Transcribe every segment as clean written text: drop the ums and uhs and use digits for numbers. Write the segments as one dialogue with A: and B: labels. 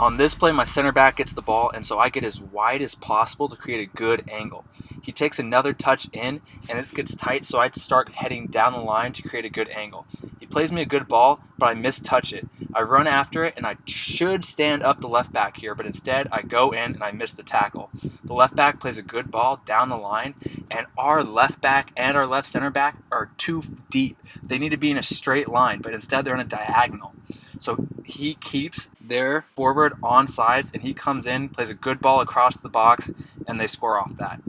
A: On this play, my center back gets the ball, and so I get as wide as possible to create a good angle. He takes another touch in, and this gets tight, so I start heading down the line to create a good angle. He plays me a good ball, but I mistouch it. I run after it, and I should stand up the left back here, but instead I go in and I miss the tackle. The left back plays a good ball down the line, and our left back and our left center back are too deep. They need to be in a straight line, but instead they're in a diagonal. So he keeps their forward on sides, and he comes in, plays a good ball across the box, and they score off that.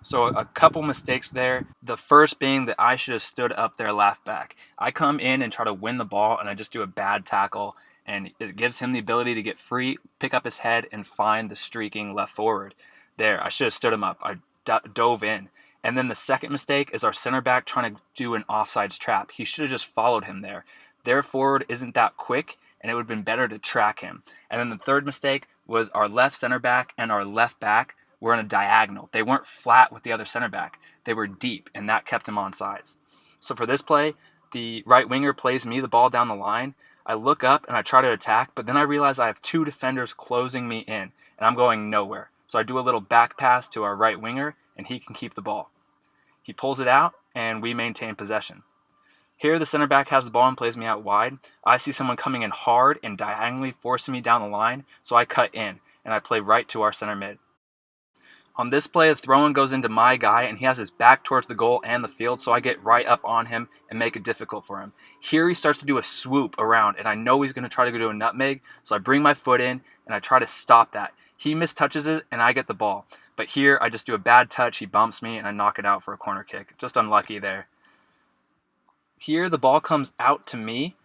A: So a couple mistakes there. The first being that I should have stood up their left back. I come in and try to win the ball, and I just do a bad tackle, and it gives him the ability to get free, pick up his head, and find the streaking left forward. There, I should have stood him up. I dove in. And then the second mistake is our center back trying to do an offsides trap. He should have just followed him there. Their forward isn't that quick, and it would have been better to track him. And then the third mistake was our left center back and our left back were in a diagonal. They weren't flat with the other center back. They were deep, and that kept him on sides. So for this play, the right winger plays me the ball down the line. I look up and I try to attack, but then I realize I have two defenders closing me in, and I'm going nowhere. So I do a little back pass to our right winger, and he can keep the ball. He pulls it out, and we maintain possession. Here, the center back has the ball and plays me out wide. I see someone coming in hard and diagonally forcing me down the line, so I cut in, and I play right to our center mid. On this play, the throw-in goes into my guy, and he has his back towards the goal and the field, so I get right up on him and make it difficult for him. Here, he starts to do a swoop around, and I know he's going to try to go do a nutmeg, so I bring my foot in, and I try to stop that. He mistouches it, and I get the ball. But here, I just do a bad touch, he bumps me, and I knock it out for a corner kick. Just unlucky there. Here, the ball comes out to me.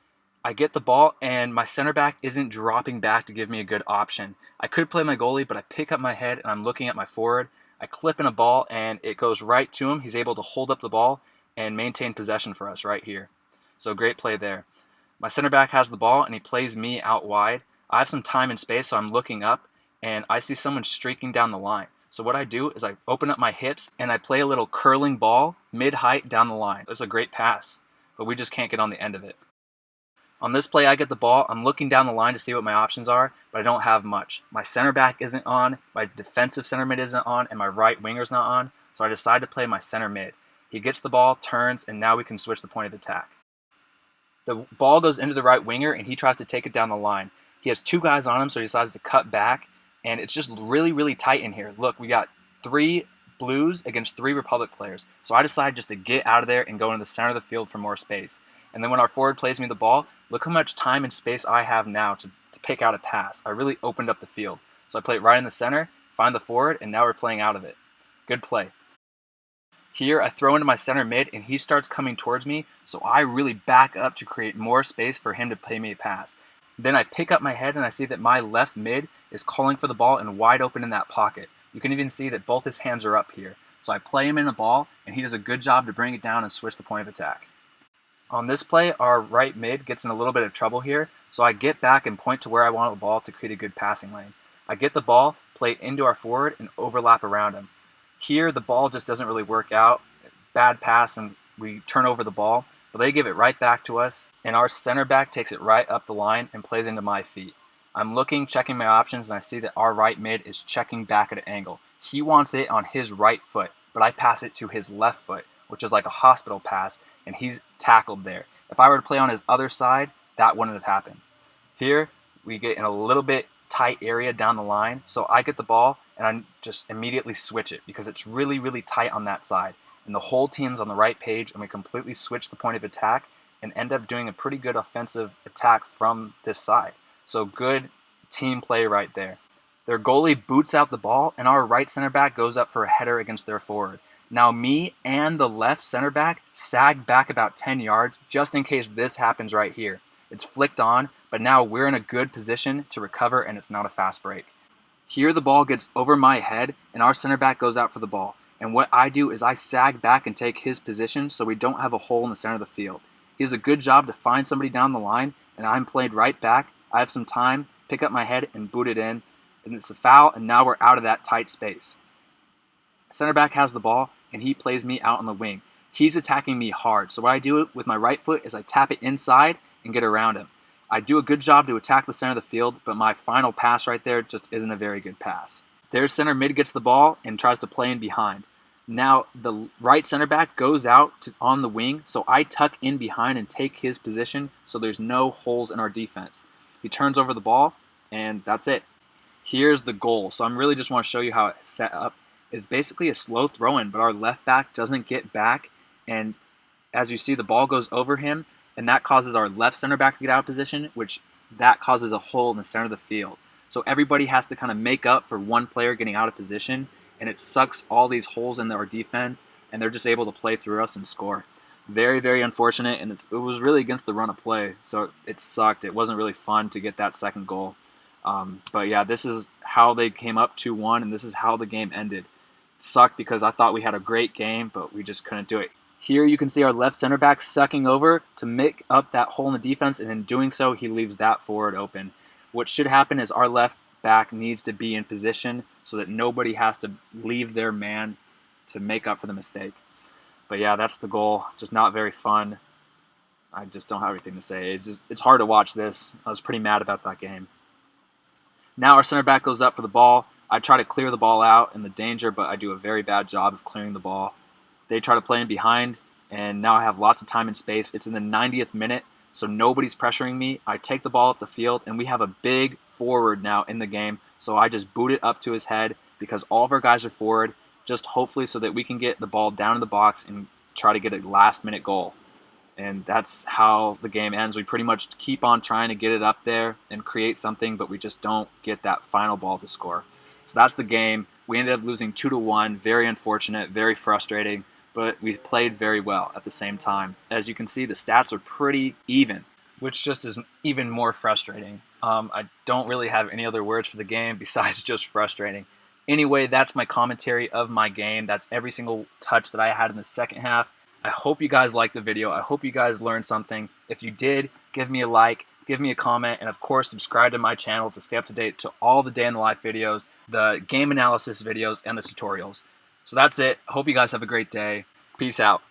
A: I get the ball, and my center back isn't dropping back to give me a good option. I could play my goalie, but I pick up my head, and I'm looking at my forward. I clip in a ball, and it goes right to him. He's able to hold up the ball and maintain possession for us right here. So great play there. My center back has the ball, and he plays me out wide. I have some time and space, so I'm looking up, and I see someone streaking down the line. So what I do is I open up my hips, and I play a little curling ball mid-height down the line. It's a great pass, but we just can't get on the end of it. On this play, I get the ball. I'm looking down the line to see what my options are, but I don't have much. My center back isn't on, my defensive center mid isn't on, and my right winger's not on, so I decide to play my center mid. He gets the ball, turns, and now we can switch the point of attack. The ball goes into the right winger, and he tries to take it down the line. He has two guys on him, so he decides to cut back, and it's just really, really tight in here. Look, we got 3 Blues against 3 Republic players, so I decide just to get out of there and go into the center of the field for more space. And then when our forward plays me the ball, look how much time and space I have now to pick out a pass. I really opened up the field. So I play it right in the center, find the forward, and now we're playing out of it. Good play. Here, I throw into my center mid, and he starts coming towards me, so I really back up to create more space for him to play me a pass. Then I pick up my head, and I see that my left mid is calling for the ball and wide open in that pocket. You can even see that both his hands are up here. So I play him in the ball, and he does a good job to bring it down and switch the point of attack. On this play, our right mid gets in a little bit of trouble here, so I get back and point to where I want the ball to create a good passing lane. I get the ball, play it into our forward, and overlap around him. Here, the ball just doesn't really work out. Bad pass, and we turn over the ball, but they give it right back to us, and our center back takes it right up the line and plays into my feet. I'm looking, checking my options, and I see that our right mid is checking back at an angle. He wants it on his right foot, but I pass it to his left foot, which is like a hospital pass, and he's tackled there. If I were to play on his other side, that wouldn't have happened. Here, we get in a little bit tight area down the line, so I get the ball, and I just immediately switch it because it's really, really tight on that side. And the whole team's on the right page, and we completely switch the point of attack and end up doing a pretty good offensive attack from this side. So good team play right there. Their goalie boots out the ball, and our right center back goes up for a header against their forward. Now me and the left center back sag back about 10 yards just in case this happens right here. It's flicked on, but now we're in a good position to recover, and it's not a fast break. Here the ball gets over my head, and our center back goes out for the ball. And what I do is I sag back and take his position so we don't have a hole in the center of the field. He does a good job to find somebody down the line, and I'm played right back. I have some time, pick up my head, and boot it in. And it's a foul, and now we're out of that tight space. Center back has the ball, and he plays me out on the wing. He's attacking me hard, so what I do with my right foot is I tap it inside and get around him. I do a good job to attack the center of the field, but my final pass right there just isn't a very good pass. Their center mid gets the ball and tries to play in behind. Now the right center back goes out on the wing, so I tuck in behind and take his position so there's no holes in our defense. He turns over the ball, and that's it. Here's the goal. So I'm really just want to show you how it's set up. It's basically a slow throw-in, but our left back doesn't get back, and as you see, the ball goes over him, and that causes our left center back to get out of position, which that causes a hole in the center of the field. So everybody has to kind of make up for one player getting out of position, and it sucks all these holes in our defense, and they're just able to play through us and score. Very, very unfortunate, and it was really against the run of play, so it sucked. It wasn't really fun to get that second goal. But yeah, this is how they came up 2-1, and this is how the game ended. It sucked because I thought we had a great game, but we just couldn't do it. Here you can see our left center back sucking over to make up that hole in the defense, and in doing so, he leaves that forward open. What should happen is our left back needs to be in position so that nobody has to leave their man to make up for the mistake. But yeah, that's the goal. Just not very fun. I just don't have anything to say. It's hard to watch this. I was pretty mad about that game. Now our center back goes up for the ball. I try to clear the ball out in the danger, but I do a very bad job of clearing the ball. They try to play in behind, and now I have lots of time and space. It's in the 90th minute, so nobody's pressuring me. I take the ball up the field, and we have a big forward now in the game, so I just boot it up to his head because all of our guys are forward, just hopefully so that we can get the ball down in the box and try to get a last-minute goal. And that's how the game ends. We pretty much keep on trying to get it up there and create something, but we just don't get that final ball to score. So that's the game. We ended up losing 2-1. Very unfortunate, very frustrating, but we played very well at the same time. As you can see, the stats are pretty even, which just is even more frustrating. I don't really have any other words for the game besides just frustrating. Anyway, that's my commentary of my game. That's every single touch that I had in the second half. I hope you guys liked the video. I hope you guys learned something. If you did, give me a like, give me a comment, and of course, subscribe to my channel to stay up to date to all the day in the life videos, the game analysis videos, and the tutorials. So that's it. Hope you guys have a great day. Peace out.